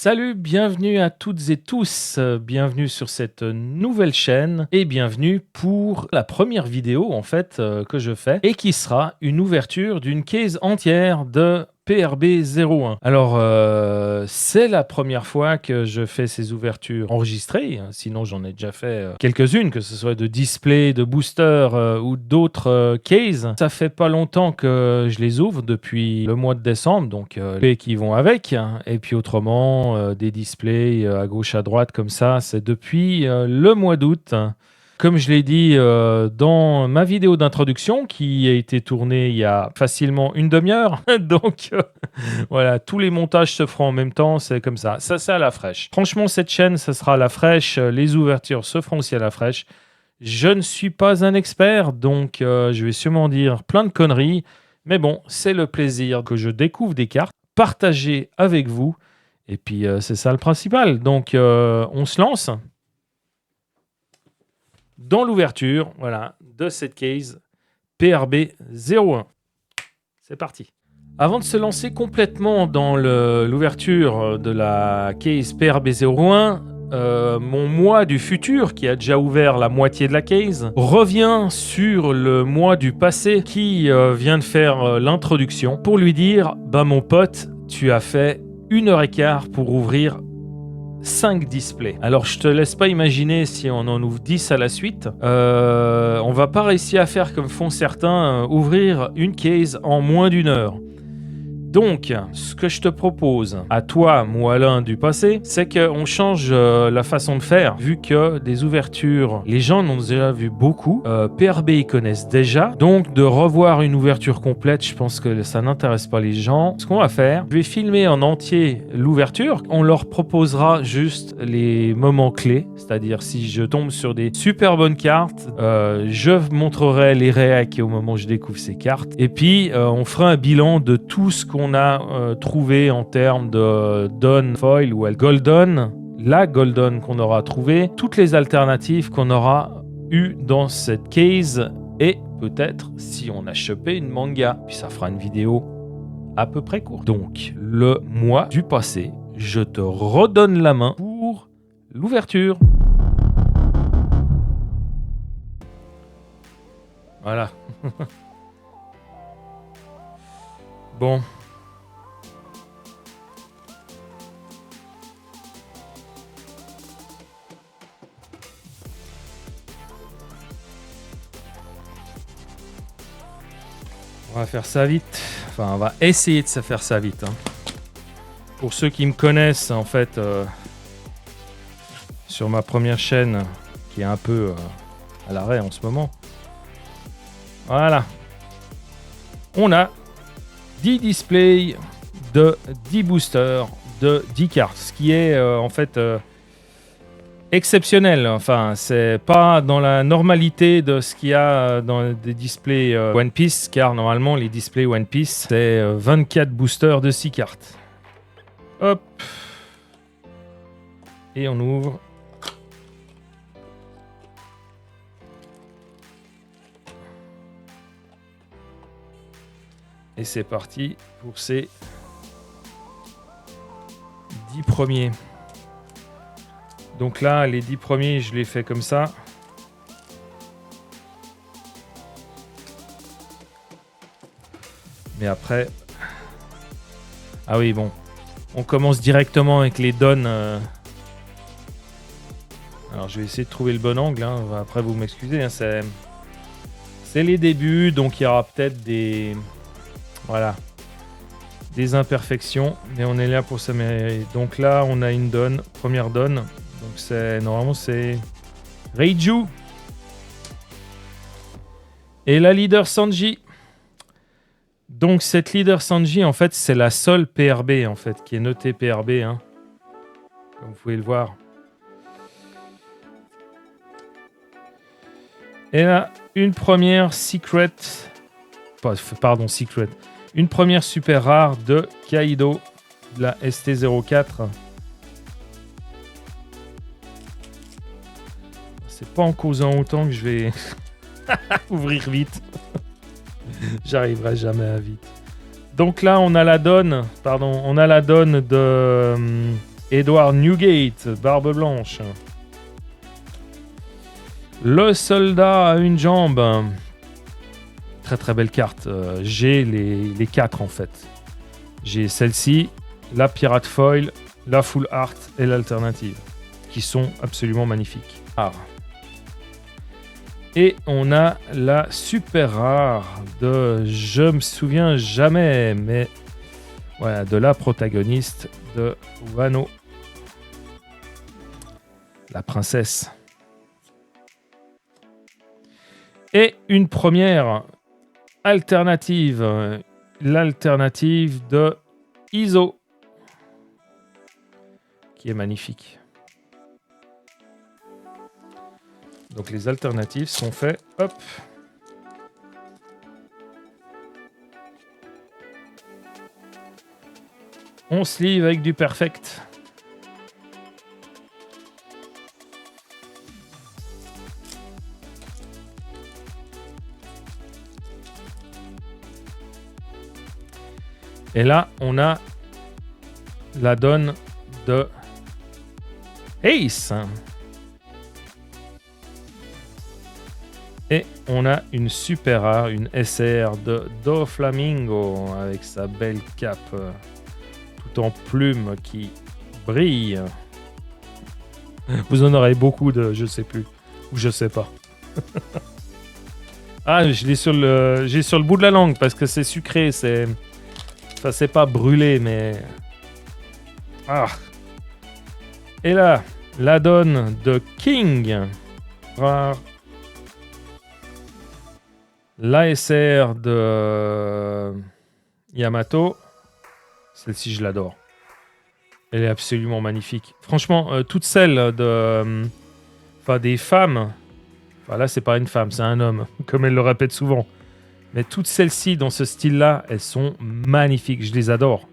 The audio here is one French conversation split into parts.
Salut, bienvenue à toutes et tous, bienvenue sur cette nouvelle chaîne et bienvenue pour la première vidéo en fait que je fais et qui sera une ouverture d'une case entière de PRB01. Alors c'est la première fois que je fais ces ouvertures enregistrées, sinon j'en ai déjà fait quelques-unes, que ce soit de display, de booster ou d'autres cases. Ça fait pas longtemps que je les ouvre, depuis le mois de décembre, donc les qui vont avec, et puis autrement des displays à gauche à droite comme ça, c'est depuis le mois d'août. Comme je l'ai dit dans ma vidéo d'introduction qui a été tournée il y a facilement une demi-heure, donc voilà, tous les montages se feront en même temps, c'est comme ça. Ça, c'est à la fraîche. Franchement, cette chaîne, ça sera à la fraîche. Les ouvertures se feront aussi à la fraîche. Je ne suis pas un expert, donc je vais sûrement dire plein de conneries. Mais bon, c'est le plaisir que je découvre des cartes, partager avec vous. Et puis, c'est ça le principal. Donc, on se lance dans l'ouverture, voilà, de cette case PRB01. C'est parti. Avant de se lancer complètement dans l'ouverture de la case PRB01, mon moi du futur, qui a déjà ouvert la moitié de la case, revient sur le moi du passé qui vient de faire l'introduction pour lui dire « Bah mon pote, tu as fait 1h15 pour ouvrir 5 displays. » Alors je te laisse pas imaginer si on en ouvre 10 à la suite. On va pas réussir à faire comme font certains, ouvrir une case en moins d'une heure. Donc, ce que je te propose, à toi, moi Alain du passé, c'est qu'on change la façon de faire, vu que des ouvertures, les gens en ont déjà vu beaucoup, PRB ils connaissent déjà, donc de revoir une ouverture complète, je pense que ça n'intéresse pas les gens. Ce qu'on va faire, je vais filmer en entier l'ouverture, on leur proposera juste les moments clés, c'est-à-dire si je tombe sur des super bonnes cartes, je montrerai les réacs au moment où je découvre ces cartes, et puis on fera un bilan de tout ce qu'on a trouvé en termes de Dawn Foil ou Golden, la Golden qu'on aura trouvé, toutes les alternatives qu'on aura eues dans cette case et peut-être si on a chopé une manga. Puis ça fera une vidéo à peu près courte. Donc, le mois du passé, je te redonne la main pour l'ouverture. Voilà. Bon. On va faire ça vite. Enfin, on va essayer de se faire ça vite. Pour ceux qui me connaissent, en fait, sur ma première chaîne, qui est un peu à l'arrêt en ce moment. Voilà. On a 10 displays de 10 boosters de 10 cartes. Ce qui est, en fait... exceptionnel, enfin c'est pas dans la normalité de ce qu'il y a dans des displays One Piece, car normalement les displays One Piece c'est 24 boosters de 6 cartes. Hop. Et on ouvre. Et c'est parti pour ces 10 premiers. Donc là, les 10 premiers, je les fais comme ça. Mais après... Ah oui, bon. On commence directement avec les Dawn. Alors, je vais essayer de trouver le bon angle. Après, vous m'excusez. C'est les débuts, donc il y aura peut-être des... Voilà. Des imperfections. Mais on est là pour s'améliorer. Donc là, on a une Dawn. Première Dawn. Donc normalement c'est Reiju et la leader Sanji. Donc cette leader Sanji en fait c'est la seule PRB en fait qui est notée PRB comme vous pouvez le voir. Et là une première secret, une première super rare de Kaido de la ST04. C'est pas en causant autant que je vais ouvrir vite. J'arriverai jamais à vite. Donc là, on a la Dawn, de Edward Newgate, Barbe Blanche. Le soldat à une jambe. Très très belle carte. J'ai les 4 en fait. J'ai celle-ci, la Pirate Foil, la Full Art et l'alternative. Qui sont absolument magnifiques. Et on a la super rare de... Je me souviens jamais, mais... Voilà, de la protagoniste de Wano. La princesse. Et une première alternative. L'alternative de Iso. Qui est magnifique. Donc les alternatives sont faites. Hop. On sleeve avec du perfect. Et là, on a la donne de Ace. Et on a une super rare, une SR de Doflamingo avec sa belle cape tout en plumes qui brille. Vous en aurez beaucoup de je sais plus ou je sais pas. Ah, je l'ai sur le bout de la langue parce que c'est sucré, c'est pas brûlé mais Et là, la donne de King rare. L'ASR de Yamato, celle-ci je l'adore. Elle est absolument magnifique. Franchement, toutes celles de, des femmes, là c'est pas une femme, c'est un homme, comme elle le répète souvent. Mais toutes celles-ci dans ce style-là, elles sont magnifiques, je les adore.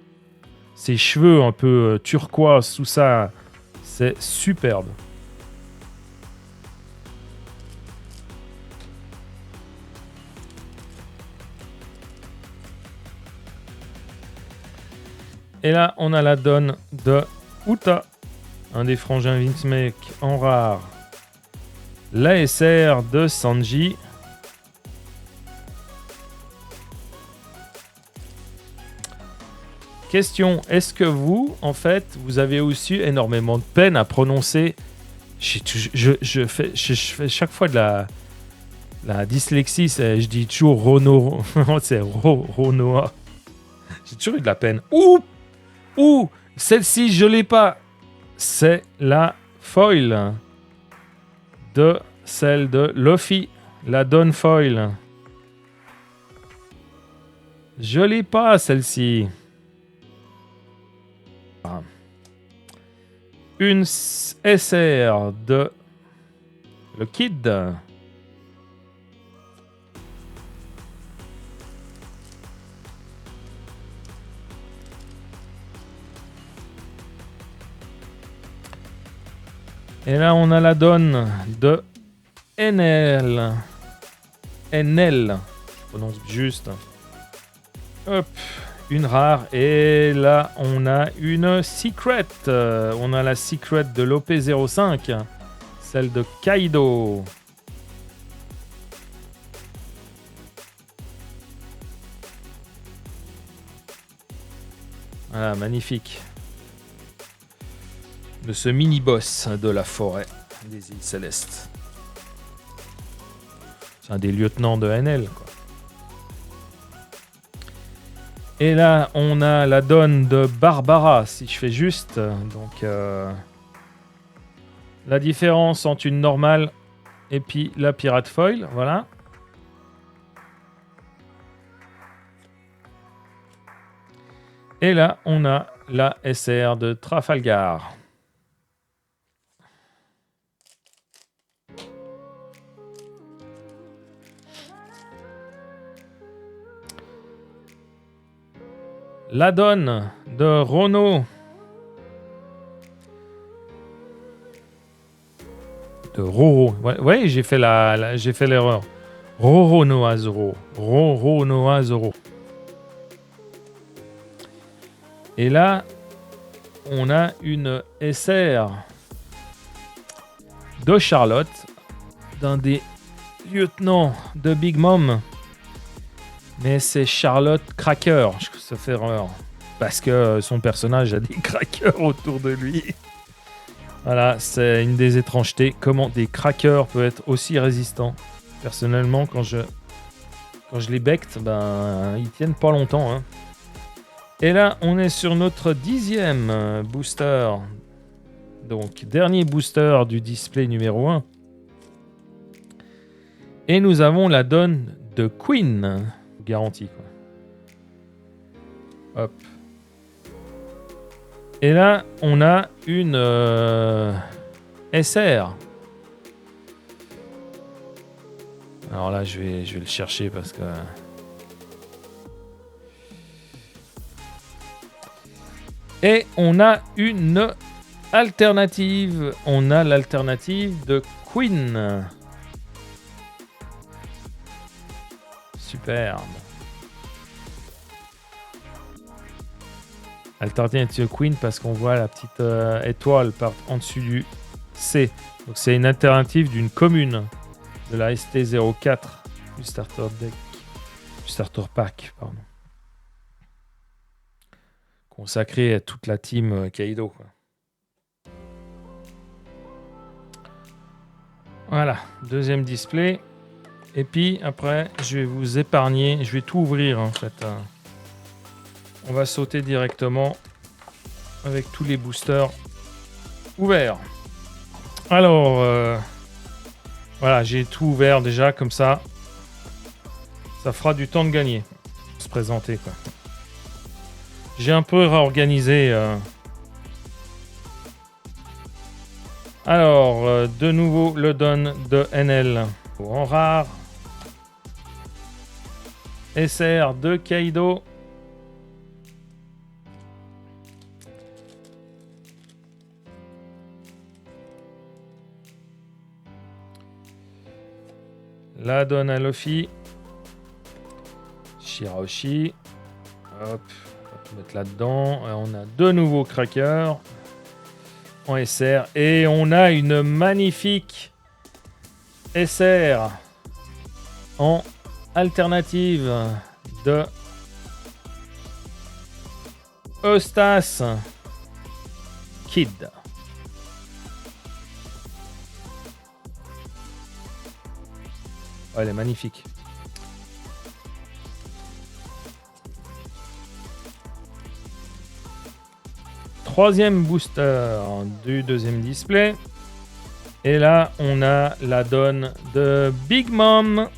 Ces cheveux un peu turquoise, tout ça, c'est superbe. Et là, on a la donne de Uta, un des frangins Vince en rare. L'ASR de Sanji. Question, est-ce que vous, en fait, vous avez aussi énormément de peine à prononcer... Je fais chaque fois de la dyslexie, je dis toujours Rono... c'est Ronoa. J'ai toujours eu de la peine. Ouh, celle-ci, je l'ai pas. C'est la foil de celle de Luffy, la Dawn Foil. Je l'ai pas, celle-ci. Une SR de le Kid. Et là, on a la donne de NL. NL. Je prononce juste. Hop. Une rare. Et là, on a une secret. On a la secret de l'OP05. Celle de Kaido. Voilà, magnifique. De ce mini-boss de la forêt des îles Célestes. C'est un des lieutenants de NL, quoi. Et là, on a la donne de Barbara, si je fais juste. Donc, la différence entre une normale et puis la Pirate Foil, voilà. Et là, on a la SR de Trafalgar. La donne de Rono. De Roro. Ouais, j'ai fait j'ai fait l'erreur. Roro Noa Zoro. Roro Noa Zoro. Et là, on a une SR de Charlotte, d'un des lieutenants de Big Mom. Mais c'est Charlotte Cracker, ça fait erreur. Parce que son personnage a des crackers autour de lui. Voilà, c'est une des étrangetés. Comment des crackers peuvent être aussi résistants. Personnellement, quand je les becte, ben, ils tiennent pas longtemps. Hein. Et là, on est sur notre 10e booster. Donc, dernier booster du display numéro 1. Et nous avons la donne de Queen. Garantie, quoi. Hop. Et là, on a une SR. Alors là, je vais le chercher parce que... Et on a une alternative. On a l'alternative de Queen. Superbe. Alternative Queen parce qu'on voit la petite étoile par en dessus du C. Donc c'est une alternative d'une commune de la ST04 du starter deck, du starter pack, pardon. Consacré à toute la team Kaido, quoi. Voilà, deuxième display. Et puis après, je vais vous épargner, je vais tout ouvrir en fait. On va sauter directement avec tous les boosters ouverts. Alors, voilà, j'ai tout ouvert déjà comme ça. Ça fera du temps de gagner. Se présenter, quoi. J'ai un peu réorganisé. Alors, de nouveau le don de NL en rare. SR de Kaido. La donne à Luffy. Shirahoshi. Hop, on va tout mettre là-dedans. On a deux nouveaux crackers en SR. Et on a une magnifique SR en alternative de Eustace Kid. Oh, elle est magnifique. Troisième booster du deuxième display. Et là, on a la donne de Big Mom.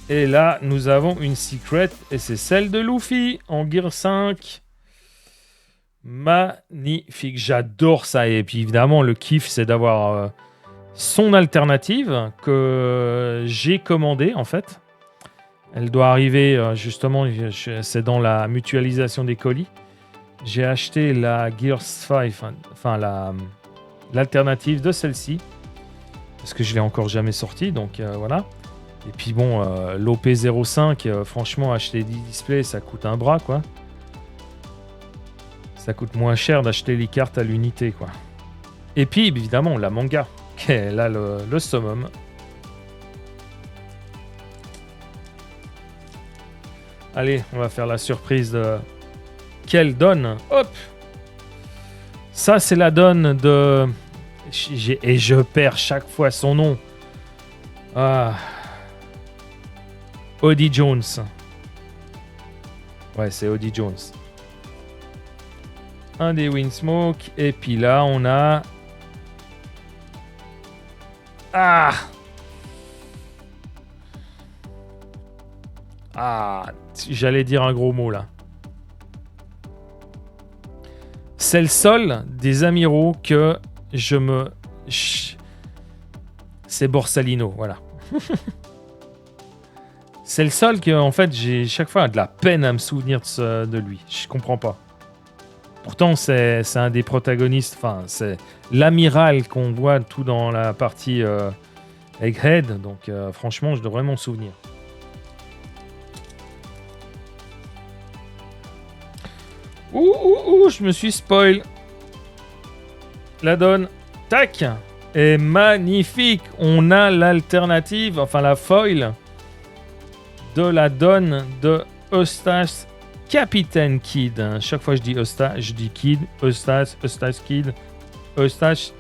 Et là, nous avons une secret. Et c'est celle de Luffy en Gear 5. Magnifique. J'adore ça. Et puis évidemment, le kiff, c'est d'avoir son alternative que j'ai commandée en fait. Elle doit arriver justement, c'est dans la mutualisation des colis. J'ai acheté la Gears 5, enfin l'alternative de celle-ci, parce que je l'ai encore jamais sortie, donc voilà. Et puis bon, l'OP05, franchement, acheter 10 displays, ça coûte un bras, quoi. Ça coûte moins cher d'acheter les cartes à l'unité, quoi. Et puis, évidemment, la manga, qui est là le summum. Allez, on va faire la surprise de... Quelle donne. Hop. Ça, c'est la donne de... Et je perds chaque fois son nom. Ah. Odie Jones. Ouais, c'est Odie Jones. Un des Windsmoke. Et puis là, on a... Ah. Ah. J'allais dire un gros mot, là. C'est le seul des amiraux que je me... C'est Borsalino, voilà. C'est le seul que, en fait, j'ai chaque fois de la peine à me souvenir de lui. Je comprends pas. Pourtant, c'est un des protagonistes, enfin, c'est l'amiral qu'on voit tout dans la partie Egghead. Donc, franchement, je devrais m'en souvenir. Ouh, je me suis spoil. La donne, tac, est magnifique. On a l'alternative, enfin la foil de la donne de Eustace Capitaine Kidd. Chaque fois que je dis Eustace, je dis Kidd, Eustace Kidd, Eustace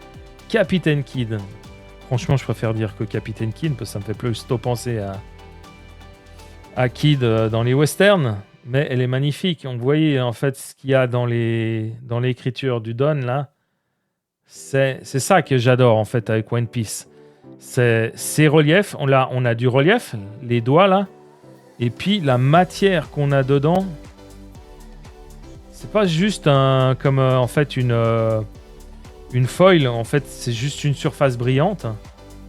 Capitaine Kidd. Franchement, je préfère dire que Capitaine Kidd parce que ça me fait plus penser à Kidd dans les westerns. Mais elle est magnifique. Vous voyez en fait ce qu'il y a dans l'écriture du Don là. C'est ça que j'adore en fait avec One Piece. C'est ces reliefs. On a du relief, les doigts là. Et puis la matière qu'on a dedans. C'est pas juste comme en fait une foil. En fait, c'est juste une surface brillante.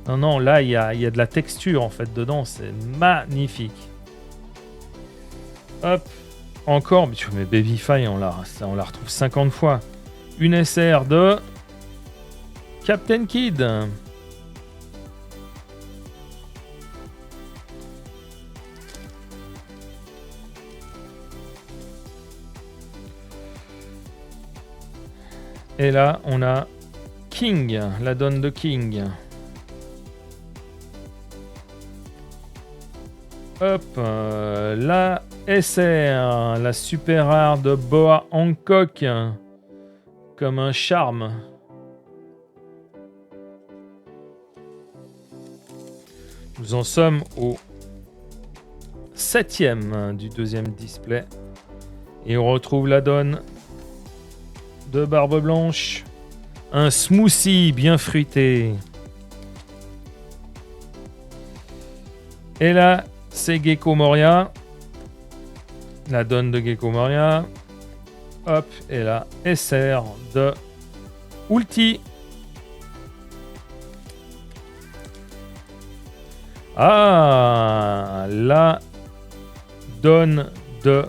Non, là il y a de la texture en fait dedans. C'est magnifique. Hop, encore, mais Babyfy, on la retrouve 50 fois. Une SR de Captain Kidd. Et là, on a King, la donne de King. Hop, la SR, la super rare de Boa Hancock, comme un charme. Nous en sommes au 7e du deuxième display. Et on retrouve la donne de Barbe Blanche. Un smoothie bien fruité. Et là, c'est Gecko Moria. La donne de Gecko Moria. Hop, et la SR de Ulti. Ah, la donne de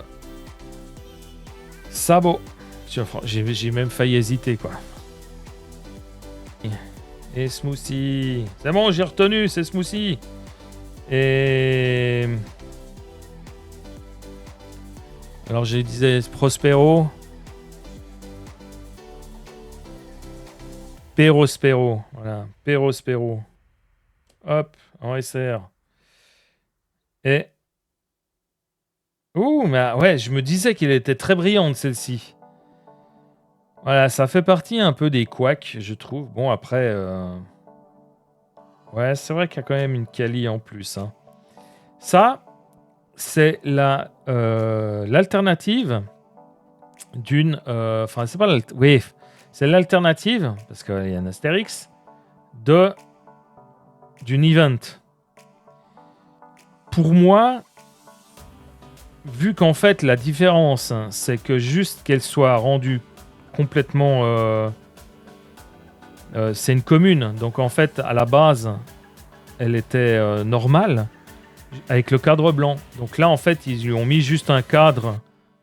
Sabo. J'ai même failli hésiter, quoi. Et Smoothie. C'est bon, j'ai retenu, c'est Smoothie. Et... alors, je disais Prospero. Perospero. Voilà, Perospero. Hop, en SR. Et... ouh, mais ouais, je me disais qu'elle était très brillante, celle-ci. Voilà, ça fait partie un peu des couacs, je trouve. Bon, après... ouais, c'est vrai qu'il y a quand même une quali en plus. Hein. Ça, c'est l'alternative d'une... enfin, c'est pas l'alternative... oui, c'est l'alternative, parce qu'il y a un astérix, d'une event. Pour moi, vu qu'en fait, la différence, c'est que juste qu'elle soit rendue complètement... c'est une commune, donc en fait, à la base, elle était normale, avec le cadre blanc. Donc là, en fait, ils lui ont mis juste un cadre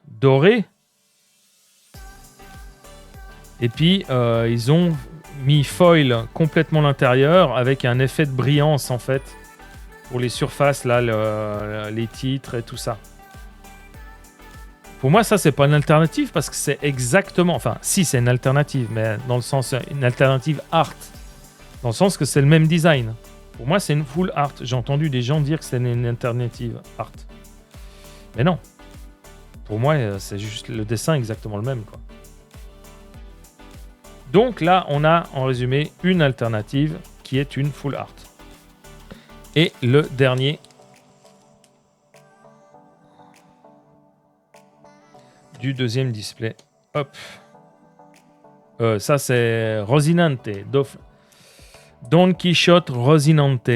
doré. Et puis, ils ont mis foil complètement l'intérieur, avec un effet de brillance, en fait, pour les surfaces, là, les titres et tout ça. Pour moi, ça, c'est pas une alternative parce que c'est exactement... enfin, si, c'est une alternative, mais dans le sens... une alternative art. Dans le sens que c'est le même design. Pour moi, c'est une full art. J'ai entendu des gens dire que c'est une alternative art. Mais non. Pour moi, c'est juste le dessin exactement le même, quoi. Donc là, on a, en résumé, une alternative qui est une full art. Et le dernier... du deuxième display. Hop. Ça, c'est Rosinante. Don Quichotte Rosinante.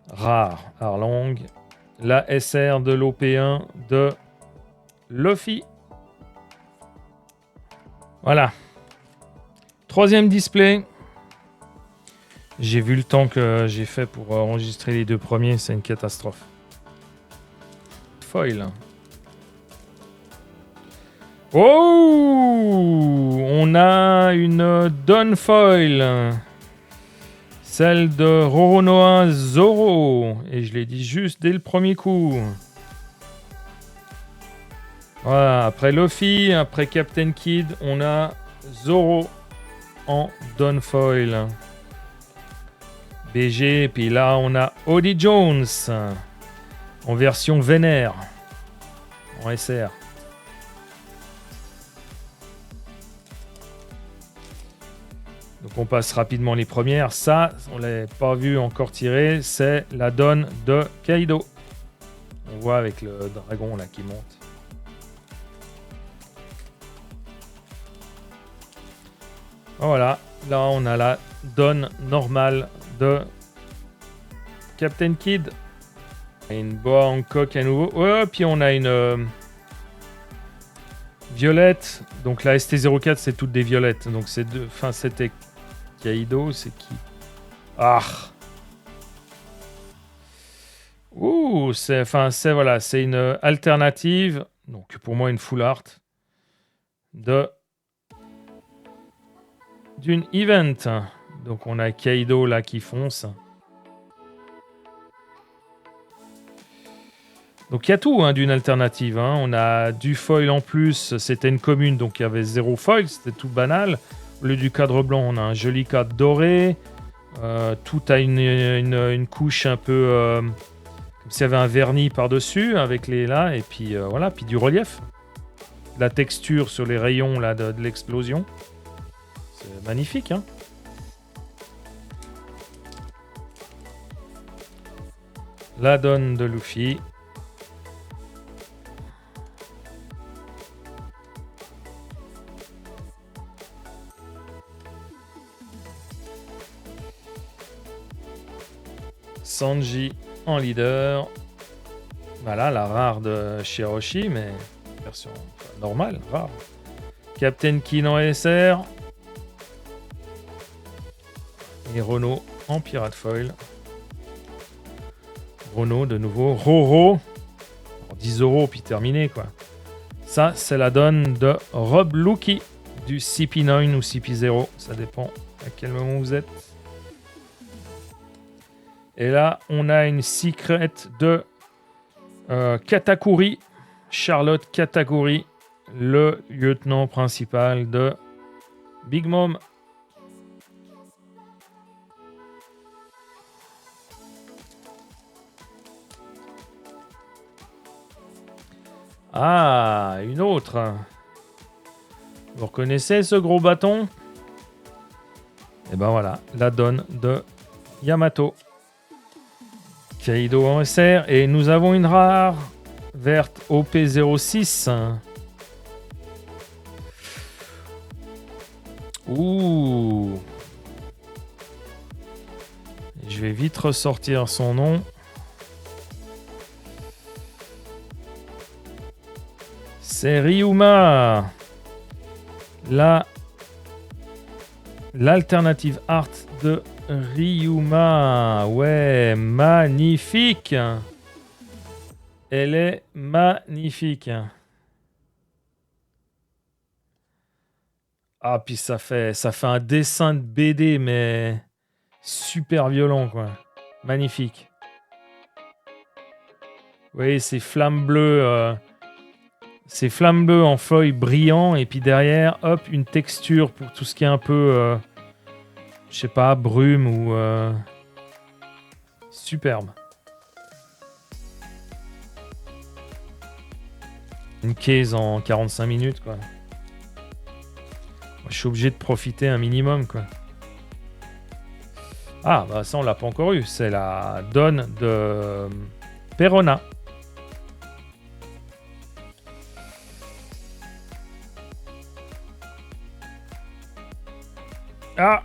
Rare. Arlong. La SR de l'OP1 de Luffy. Voilà. Troisième display. J'ai vu le temps que j'ai fait pour enregistrer les deux premiers. C'est une catastrophe. Foil. Oh, on a une Dawn Foil, celle de Roronoa Zoro, et je l'ai dit juste dès le premier coup. Voilà, après Luffy, après Captain Kid, on a Zoro en Dawnfoil. BG, et puis là on a Odie Jones en version Vénère, en SR. Donc on passe rapidement les premières. Ça, on l'a pas vu encore tirer, c'est la Dawn de Kaido. On voit avec le dragon là qui monte. Voilà, là on a la Dawn normale de Captain Kid. Et une boa Hancock à nouveau. Ouais, puis on a une violette. Donc la ST04 c'est toutes des violettes. Donc c'est deux. Enfin c'était Kaido, c'est qui? Ah. Ouh, c'est voilà, c'est une alternative. Donc pour moi une full art d'une event. Donc on a Kaido là qui fonce. Donc il y a tout hein, d'une alternative. Hein. On a du foil en plus. C'était une commune, donc il y avait 0 foil. C'était tout banal. Au lieu du cadre blanc, on a un joli cadre doré. Tout a une couche un peu... comme s'il y avait un vernis par-dessus avec les là. Et puis voilà, puis du relief. La texture sur les rayons là, de l'explosion. C'est magnifique. Hein. La Dawn de Luffy. Sanji en leader. Voilà, la rare de Shiroshi, mais version normale, rare. Captain Kid en SR. Et Renault en Pirate Foil. Renault de nouveau. Roro. Pour 10 euros, puis terminé, quoi. Ça, c'est la donne de Rob Lucky du CP9 ou CP0. Ça dépend à quel moment vous êtes. Et là, on a une secret de Katakuri. Charlotte Katakuri, le lieutenant principal de Big Mom. Ah, une autre. Vous reconnaissez ce gros bâton? Et ben voilà, la donne de Yamato. Kaido en SR. Et nous avons une rare verte OP06. Ouh. Je vais vite ressortir son nom. C'est Ryuma. L'alternative art de Ryuma. Ouais, magnifique. Elle est magnifique. Ah, puis ça fait un dessin de BD, mais super violent, quoi. Magnifique. Vous voyez, ces flammes bleues... Ces flammes bleues en feuilles brillant et puis derrière, hop, une texture pour tout ce qui est un peu, je sais pas, brume ou superbe. Une case en 45 minutes, quoi. Moi, je suis obligé de profiter un minimum, quoi. Ah, bah ça, on l'a pas encore eu. C'est la donne de Perona. Ah,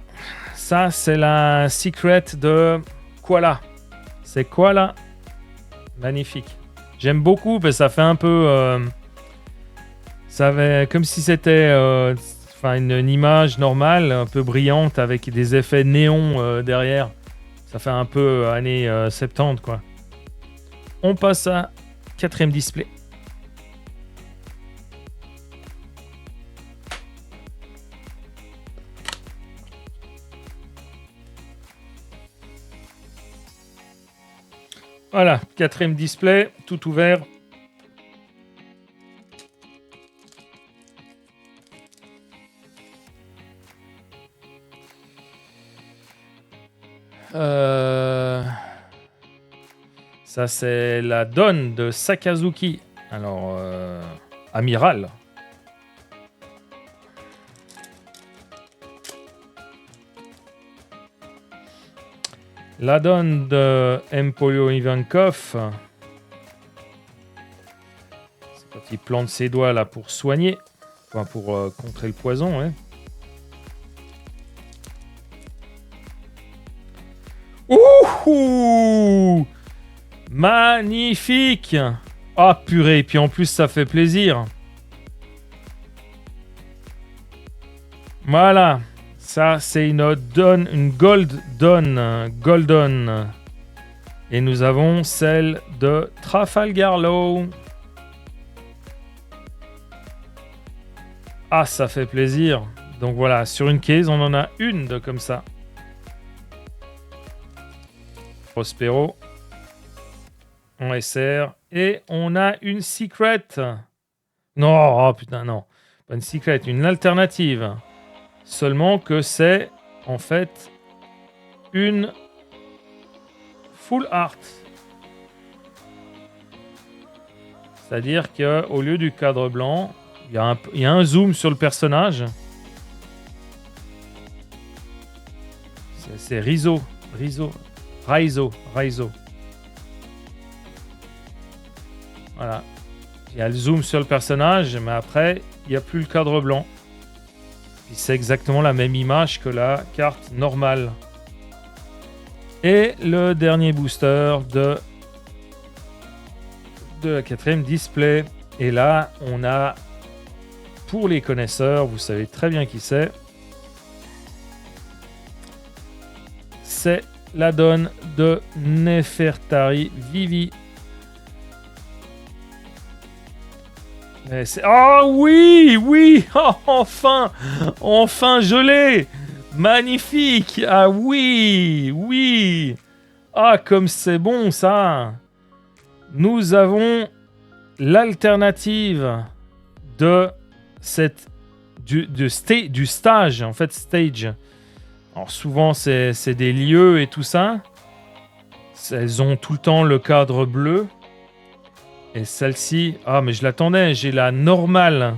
ça c'est la secret de Koala. C'est Koala. Magnifique. J'aime beaucoup parce que ça fait un peu... ça fait comme si c'était une image normale, un peu brillante avec des effets néons derrière. Ça fait un peu années 70 quoi. On passe à 4e display. Voilà, 4e display, tout ouvert. Ça, c'est la donne de Sakazuki. Alors, amiral. La donne de Emporio Ivankov. C'est quand il plante ses doigts là pour soigner. Enfin, pour contrer le poison, ouais. Ouh! Magnifique! Ah purée, et puis en plus ça fait plaisir. Voilà, ça c'est une donne, une gold donne, golden. Et nous avons celle de Trafalgar Law. Ah, ça fait plaisir. Donc voilà, sur une case, on en a une de comme ça. Prospero. En SR. Et on a une secret. Non, oh putain, non. Pas une secret, une alternative. Seulement que c'est, en fait, une full art. C'est-à-dire qu'au lieu du cadre blanc, il y a un zoom sur le personnage. C'est Raizo. Voilà. Il y a le zoom sur le personnage, mais après, il n'y a plus le cadre blanc. C'est exactement la même image que la carte normale. Et le dernier booster de la 4e display. Et là, on a, pour les connaisseurs, vous savez très bien qui c'est. C'est la donne de Nefertari Vivi. Oh oui, oui, oh, enfin je l'ai. Magnifique. Ah oui, oui. Ah, comme c'est bon ça. Nous avons l'alternative de du stage, en fait, stage. Alors souvent, c'est des lieux et tout ça. Elles ont tout le temps le cadre bleu. Et celle-ci, ah mais je l'attendais, j'ai la normale.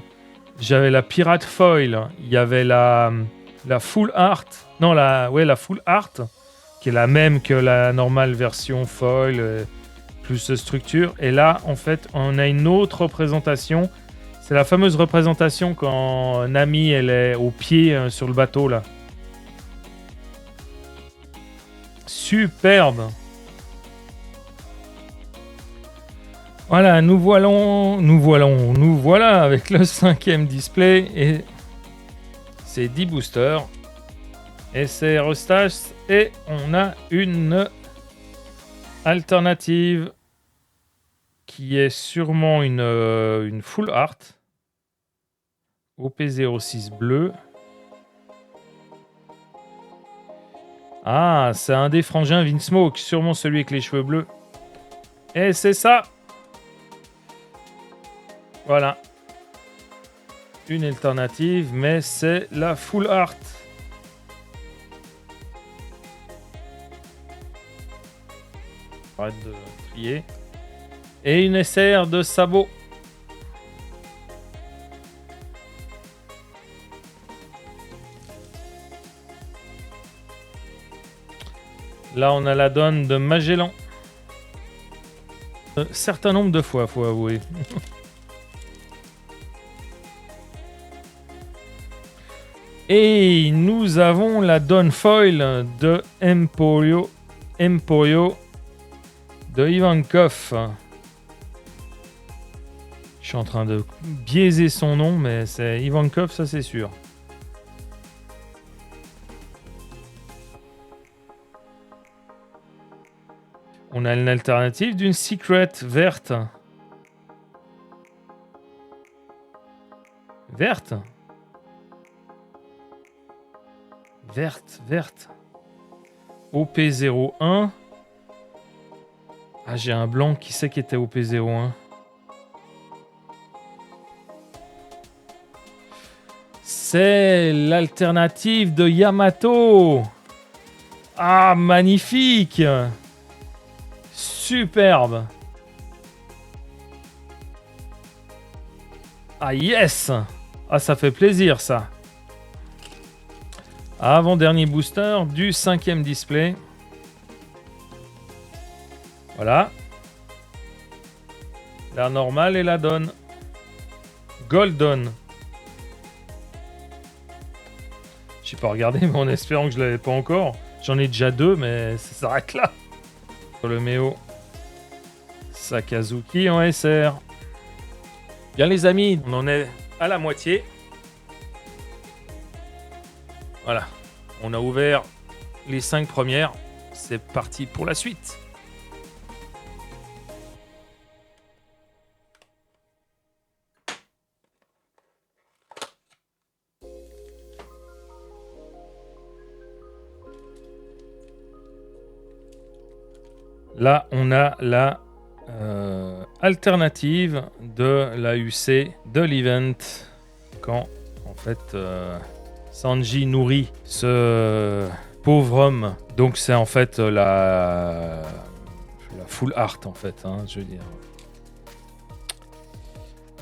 J'avais la Pirate Foil. Il y avait la Full Art. Non, la Full Art, qui est la même que la normale version Foil, plus structure. Et là, en fait, on a une autre représentation. C'est la fameuse représentation quand Nami, elle est au pied sur le bateau, là. Superbe! Voilà, nous voilà avec le 5e display et c'est 10 boosters. Et c'est Rostas et on a une alternative qui est sûrement une full art. OP06 bleu. Ah, c'est un des frangins Vinsmoke, sûrement celui avec les cheveux bleus. Et c'est ça! Voilà. Une alternative, mais c'est la full art. Arrête de trier. Et une SR de sabot. Là, on a la donne de Magellan. Un certain nombre de fois, faut avouer. Et nous avons la donne foil de Emporio de Ivankov. Je suis en train de biaiser son nom, mais c'est Ivankov, ça c'est sûr. On a une alternative d'une secret verte. Verte. OP01. Ah, j'ai un blanc. Qui c'est qui était OP01? C'est l'alternative de Yamato. Ah, magnifique! Superbe! Ah, yes! Ah, ça fait plaisir, ça. Avant-dernier booster du 5e display. Voilà. La normale et la donne. Golden. J'ai pas regardé, mais en espérant que je l'avais pas encore. J'en ai déjà 2, mais ça s'arrête là. Le Méo. Sakazuki en SR. Bien les amis, on en est à la moitié. Voilà. On a ouvert les 5 premières. C'est parti pour la suite. Là, on a la alternative de la UC de l'event quand en fait Sanji nourrit ce pauvre homme. Donc c'est en fait la full art en fait, hein, je veux dire.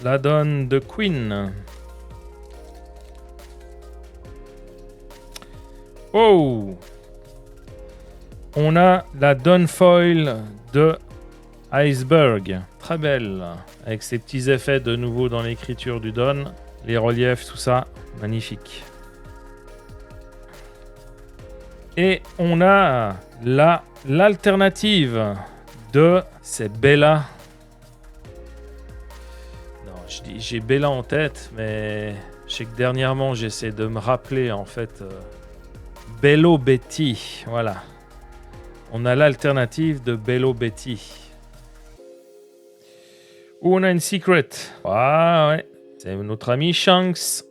La donne de Queen. Oh! On a la donne foil de Iceberg. Très belle. Avec ses petits effets de nouveau dans l'écriture du don. Les reliefs, tout ça. Magnifique. Et on a l'alternative de... C'est Bella. Non, j'ai Bella en tête, mais je sais que dernièrement, j'essaie de me rappeler, en fait... Bello Betty. Voilà. On a l'alternative de Bello Betty. Où on a une secret. Ah ouais. C'est notre ami Shanks.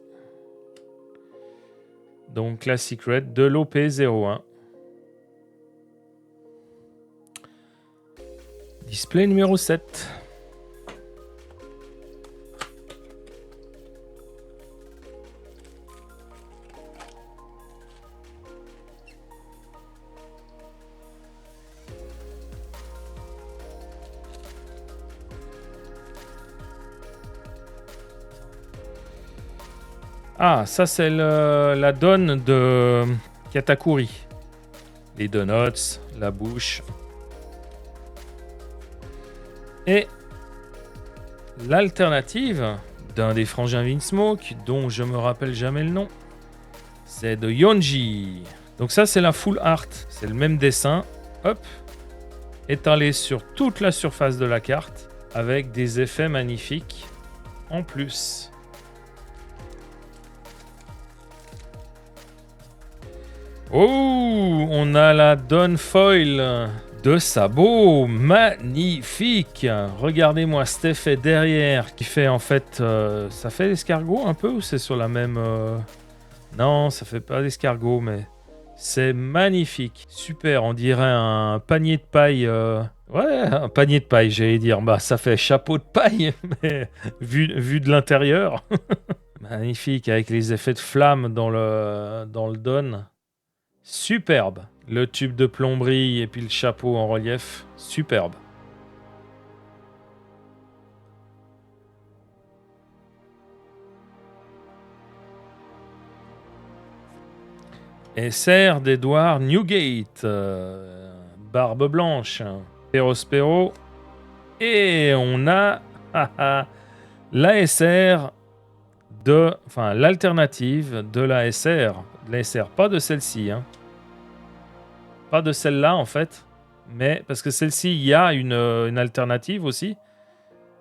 Donc la secret de l'OP01. Display numéro 7. Ah, ça c'est la donne de Katakuri. Les donuts, la bouche. Et l'alternative d'un des frangins Vinsmoke, dont je me rappelle jamais le nom, c'est de Yonji. Donc ça c'est la full art. C'est le même dessin, hop, étalé sur toute la surface de la carte, avec des effets magnifiques en plus. Oh, on a la donne foil de Sabot, magnifique. Regardez-moi cet effet derrière qui fait en fait, ça fait l'escargot un peu ou c'est sur la même Non, ça fait pas l'escargot, mais c'est magnifique, super. On dirait un panier de paille. Ouais, un panier de paille, j'allais dire. Bah, ça fait chapeau de paille, mais vu de l'intérieur. Magnifique, avec les effets de flamme dans le don. Superbe. Le tube de plomberie et puis le chapeau en relief. Superbe. SR d'Edouard Newgate. Barbe blanche. Perospero. Et on a la SR de... Enfin, l'alternative de la SR. De la SR, pas de celle-ci, hein. Pas de celle-là, en fait. Mais parce que celle-ci, il y a une alternative aussi.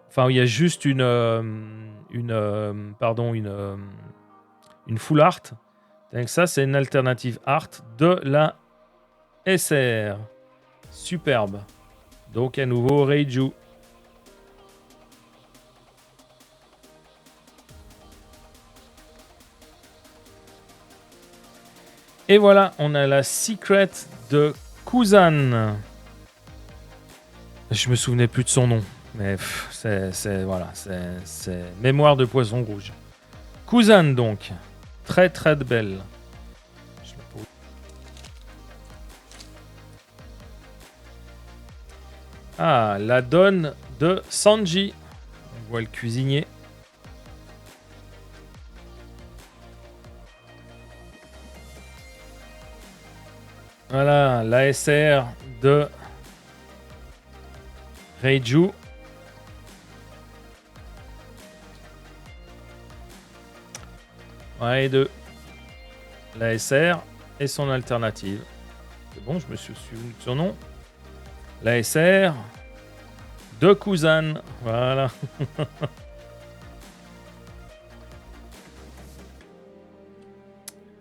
Enfin, il y a juste une full art. Donc ça, c'est une alternative art de la SR. Superbe. Donc, à nouveau, Reiju. Et voilà, on a la secret de Kuzan. Je me souvenais plus de son nom, mais c'est mémoire de poisson rouge. Kuzan donc, très très belle. Ah, la donne de Sanji. On voit le cuisinier. Voilà, l'ASR de Reiju. Ouais, et de l'ASR et son alternative. C'est bon, je me suis souvenu de son nom. L'ASR de Kuzan. Voilà.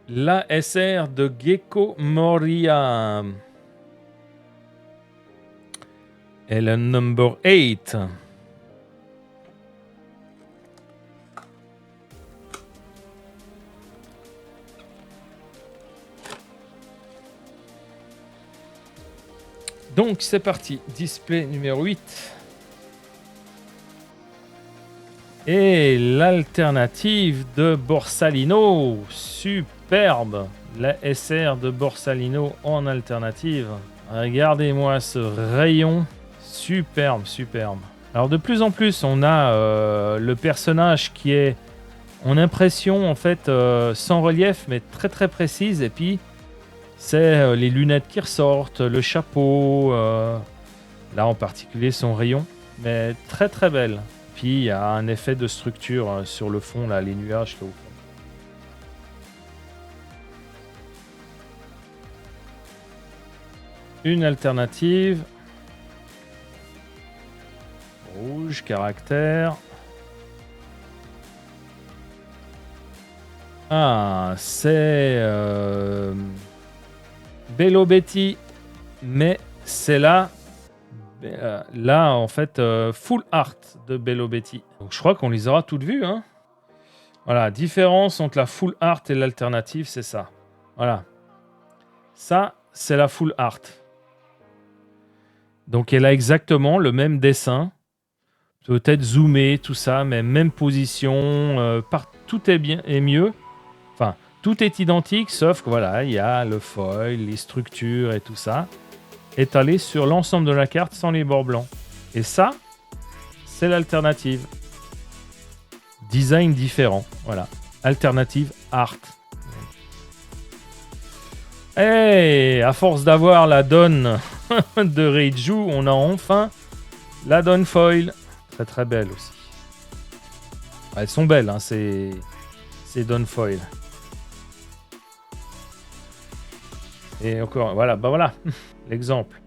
L'ASR de Gecko Moria. Et le number 8. Donc c'est parti, display numéro 8. Et l'alternative de Borsalino, superbe. La SR de Borsalino en alternative. Regardez-moi ce rayon, superbe, superbe. Alors de plus en plus, on a le personnage qui est en impression en fait sans relief, mais très très précise. Et puis c'est les lunettes qui ressortent, le chapeau, là en particulier son rayon, mais très très belle. Puis il y a un effet de structure sur le fond, là, les nuages là, au fond. Une alternative. Rouge, caractère. Ah, c'est Bello Betty, mais c'est là en fait full art de Bello Betty. Donc je crois qu'on les aura toutes vues, hein. Voilà, différence entre la full art et l'alternative, c'est ça. Voilà, ça c'est la full art. Donc elle a exactement le même dessin, peut-être zoomé, tout ça, mais même position, tout est bien et mieux. Enfin, tout est identique, sauf que voilà, il y a le foil, les structures et tout ça, étalé sur l'ensemble de la carte sans les bords blancs. Et ça, c'est l'alternative. Design différent, voilà. Alternative art. Et à force d'avoir la donne de Reiju, on a enfin la donne foil. Très très belle aussi. Elles sont belles, hein, ces donne foil. Et encore, voilà, bah voilà, l'exemple.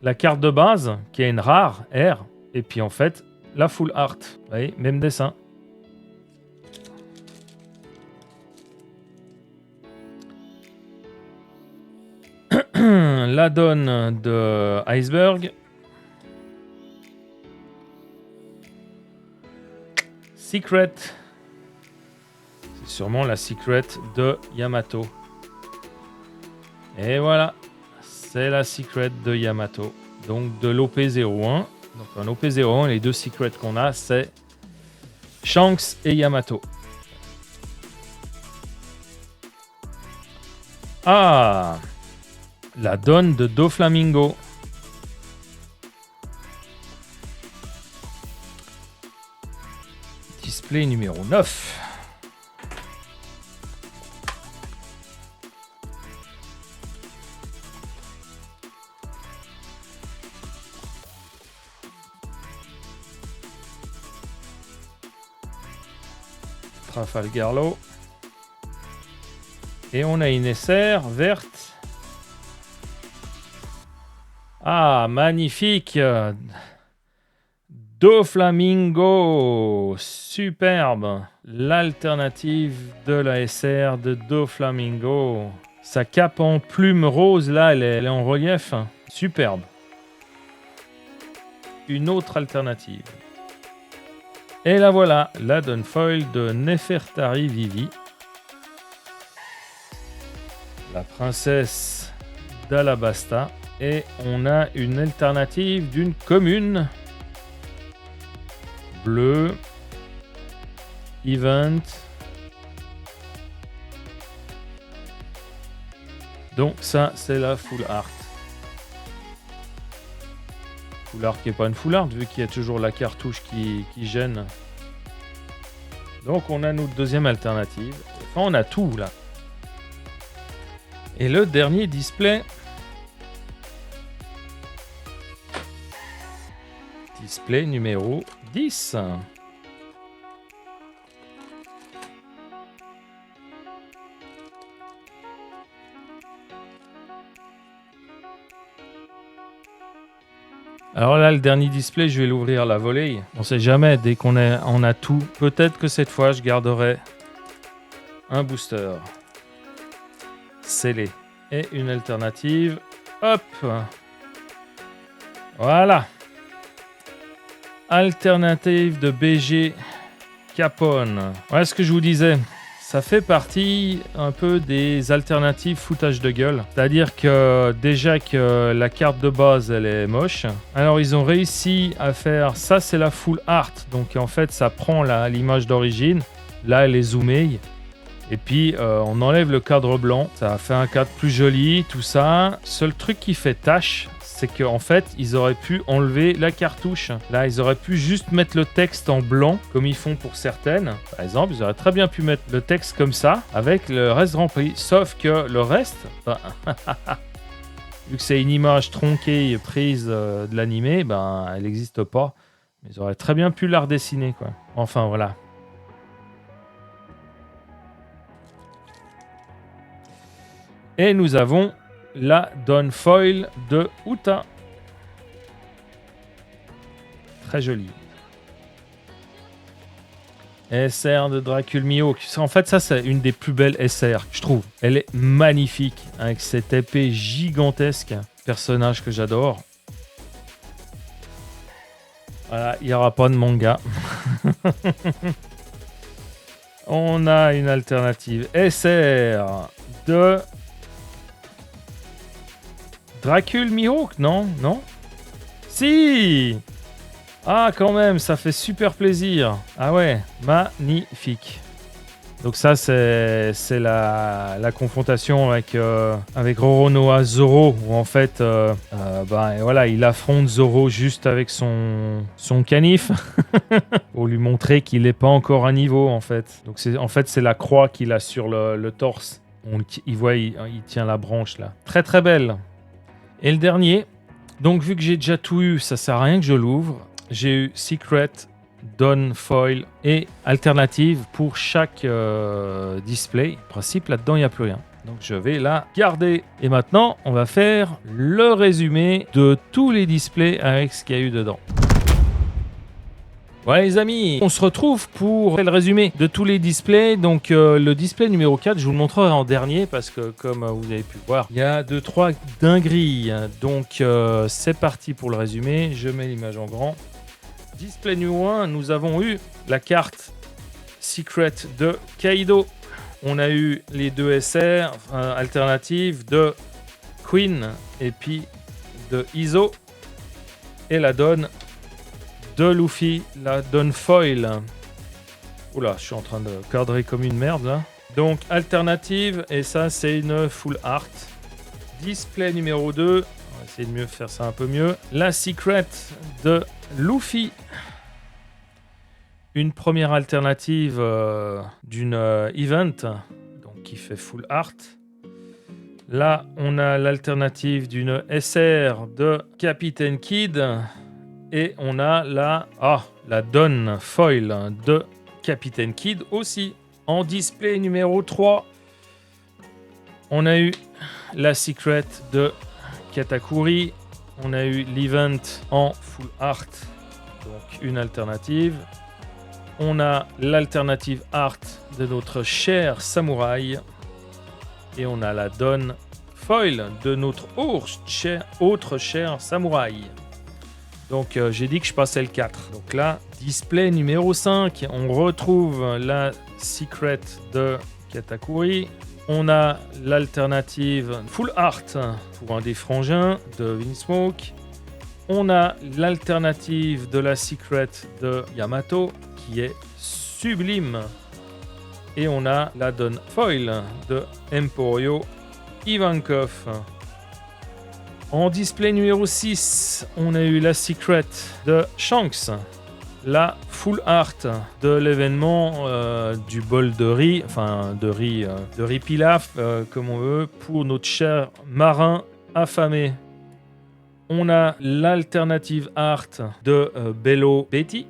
La carte de base, qui est une rare, R, et puis en fait, la full art. Vous voyez, même dessin. La donne de Iceberg. Secret. C'est sûrement la Secret de Yamato. Et voilà, c'est la Secret de Yamato. Donc de l'OP01. Donc un OP01, les deux Secrets qu'on a, c'est Shanks et Yamato. Ah, la donne de Doflamingo. Display numéro 9. Trafalgarlo. Et on a une SR verte. Ah, magnifique. Doflamingo. Superbe. L'alternative de la SR de Doflamingo. Sa cape en plume rose, là, elle est en relief. Superbe. Une autre alternative. Et la voilà, la donne foil de Nefertari Vivi. La princesse d'Alabasta. Et on a une alternative d'une commune. Bleu. Event. Donc ça, c'est la full art. full art qui n'est pas une full art, vu qu'il y a toujours la cartouche qui gêne. Donc on a notre deuxième alternative. Enfin, on a tout là. Et le dernier display. Display numéro 10. Alors là, le dernier display, je vais l'ouvrir à la volée. On sait jamais, dès qu'on a tout. Peut-être que cette fois, je garderai un booster scellé et une alternative. Hop! Voilà. Alternative de BG Capone. Voilà ce que je vous disais. Ça fait partie un peu des alternatives foutage de gueule. C'est-à-dire que déjà que la carte de base, elle est moche. Alors, ils ont réussi à faire... Ça, c'est la full art. Donc, en fait, ça prend l'image d'origine. Là, elle est zoomée. Et puis, on enlève le cadre blanc. Ça fait un cadre plus joli, tout ça. Seul truc qui fait tâche, c'est qu'en fait, ils auraient pu enlever la cartouche. Là, ils auraient pu juste mettre le texte en blanc, comme ils font pour certaines. Par exemple, ils auraient très bien pu mettre le texte comme ça, avec le reste rempli. Sauf que le reste, ben, vu que c'est une image tronquée prise de l'animé, ben, elle n'existe pas. Mais ils auraient très bien pu la redessiner, quoi. Enfin, voilà. Et nous avons la Dawn Foil de Uta. Très jolie. SR de Dracul Mihawk. En fait, ça, c'est une des plus belles SR, je trouve. Elle est magnifique, avec cette épée gigantesque. Personnage que j'adore. Voilà, il n'y aura pas de manga. On a une alternative SR de Dracul Mihawk, non? Non? Si! Ah, quand même, ça fait super plaisir. Ah ouais, magnifique. Donc ça, c'est la confrontation avec Roronoa Zoro, où en fait, voilà, il affronte Zoro juste avec son canif, pour lui montrer qu'il n'est pas encore à niveau, en fait. Donc c'est la croix qu'il a sur le torse. Il tient la branche, là. Très, très belle. Et le dernier, donc vu que j'ai déjà tout eu, ça sert à rien que je l'ouvre. J'ai eu Secret, Dawn Foil et Alternative pour chaque display. En principe, là-dedans, il n'y a plus rien. Donc je vais la garder. Et maintenant, on va faire le résumé de tous les displays avec ce qu'il y a eu dedans. Voilà les amis, on se retrouve pour le résumé de tous les displays. Donc le display numéro 4, je vous le montrerai en dernier parce que comme vous avez pu voir, il y a 2-3 dingueries. Donc c'est parti pour le résumé, je mets l'image en grand. Display numéro 1, nous avons eu la carte Secret de Kaido. On a eu les deux SR alternatives de Queen et puis de Izo. Et la Dawn de Luffy, la Dawn Foil. Oula, je suis en train de cadrer comme une merde là. Donc alternative, et ça c'est une full art. Display numéro 2, on va essayer de mieux faire ça un peu mieux. La Secret de Luffy. Une première alternative d'une event, donc qui fait full art. Là, on a l'alternative d'une SR de Captain Kid. Et on a la Dawn Foil de Captain Kid aussi. En display numéro 3, on a eu la Secret de Katakuri. On a eu l'event en full art, donc une alternative. On a l'alternative art de notre cher samouraï. Et on a la Dawn Foil de notre autre cher samouraï. Donc j'ai dit que je passais le 4. Donc là, display numéro 5, on retrouve la Secret de Katakuri. On a l'alternative Full Art pour un des frangins de Vinsmoke. On a l'alternative de la Secret de Yamato qui est sublime. Et on a la Dawn Foil de Emporio Ivankov. En display numéro 6, on a eu la Secret de Shanks. La full art de l'événement du bol de riz, enfin de riz pilaf, comme on veut, pour notre cher marin affamé. On a l'alternative art de Bello Betty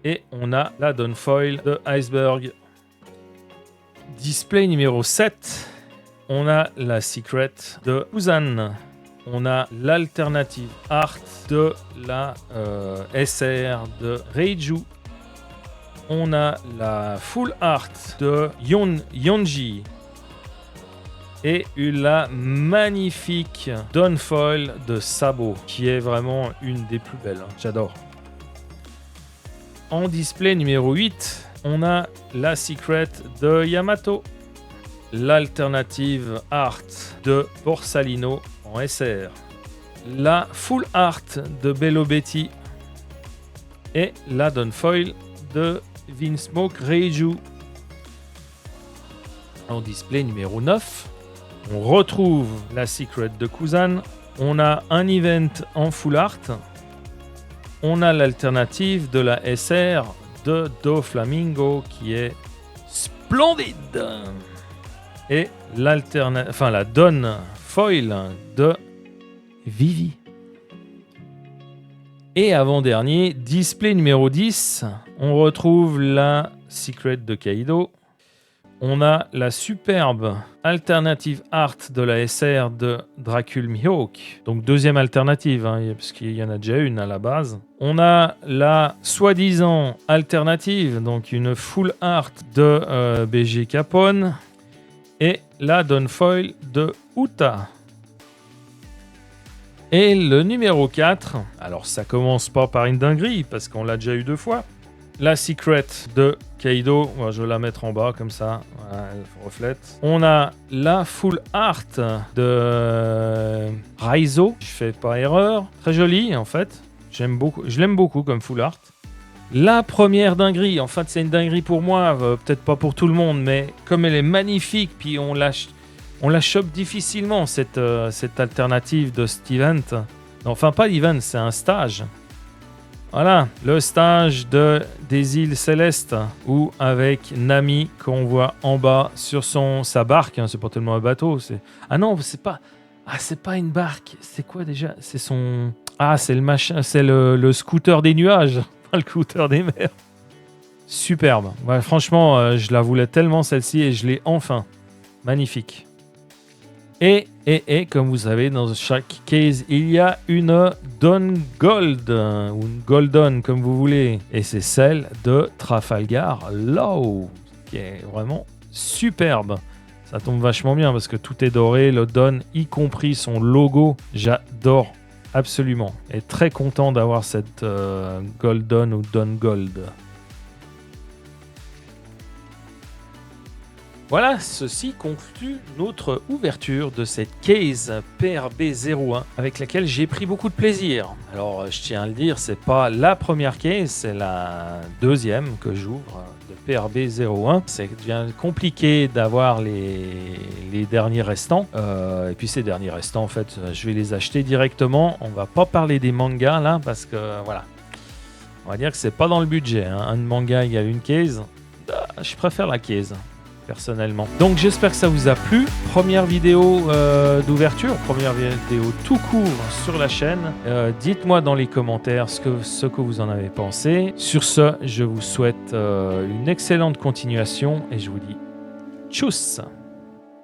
et on a la Downfoil de Iceberg. Display numéro 7, on a la Secret de Kuzan. On a l'alternative art de la SR de Reiju. On a la full art de Yonji. Et la magnifique Downfoil de Sabo, qui est vraiment une des plus belles. J'adore. En display numéro 8, on a la Secret de Yamato. L'alternative art de Borsalino en SR, la full art de Bello Betty et la Downfoil de Vinsmoke Reiju. En display numéro 9, on retrouve la Secret de Kuzan. On a un event en full art. On a l'alternative de la SR de Doflamingo qui est splendide. Et la Downfoil de Vivi. Et avant-dernier, display numéro 10, on retrouve la Secret de Kaido. On a la superbe alternative art de la SR de Dracul Mihawk. Donc deuxième alternative, parce qu'il y en a déjà une à la base. On a la soi-disant alternative, donc une full art de BG Capone. Et la Downfoil de Uta. Et le numéro 4, alors ça commence pas par une dinguerie, parce qu'on l'a déjà eu 2 fois. La Secret de Kaido, je vais la mettre en bas comme ça, voilà, elle reflète. On a la full art de Raizo, je fais pas erreur. Très jolie en fait, je l'aime beaucoup comme full art. La première dinguerie, en fait c'est une dinguerie pour moi, peut-être pas pour tout le monde, mais comme elle est magnifique, puis on la chope difficilement, cette alternative de cet event. Enfin pas l'event, c'est un stage. Voilà, le stage des îles Célestes, où avec Nami, qu'on voit en bas sur sa barque, c'est pas tellement un bateau, Ah non, c'est pas une barque, c'est quoi déjà? C'est son... Ah, c'est le machin, c'est le scooter des nuages. Le scooter des mers. Superbe. Ouais, franchement, je la voulais tellement celle-ci et je l'ai enfin. Magnifique. Et comme vous savez, dans chaque case, il y a une Dawn Gold, ou une Golden, comme vous voulez. Et c'est celle de Trafalgar Law, qui est vraiment superbe. Ça tombe vachement bien parce que tout est doré, le Dawn, y compris son logo. J'adore. Absolument. Et très content d'avoir cette Golden ou Dawn Gold. Voilà, ceci conclut notre ouverture de cette case PRB01 avec laquelle j'ai pris beaucoup de plaisir. Alors, je tiens à le dire, c'est pas la première case, c'est la deuxième que j'ouvre de PRB01. C'est devient compliqué d'avoir les derniers restants. Et puis ces derniers restants, en fait, je vais les acheter directement. On va pas parler des mangas là, parce que voilà. On va dire que c'est pas dans le budget. Un manga égale une case. Je préfère la case. Personnellement. Donc j'espère que ça vous a plu. Première vidéo d'ouverture, première vidéo tout court sur la chaîne. Dites-moi dans les commentaires ce que vous en avez pensé. Sur ce, je vous souhaite une excellente continuation et je vous dis tchuss.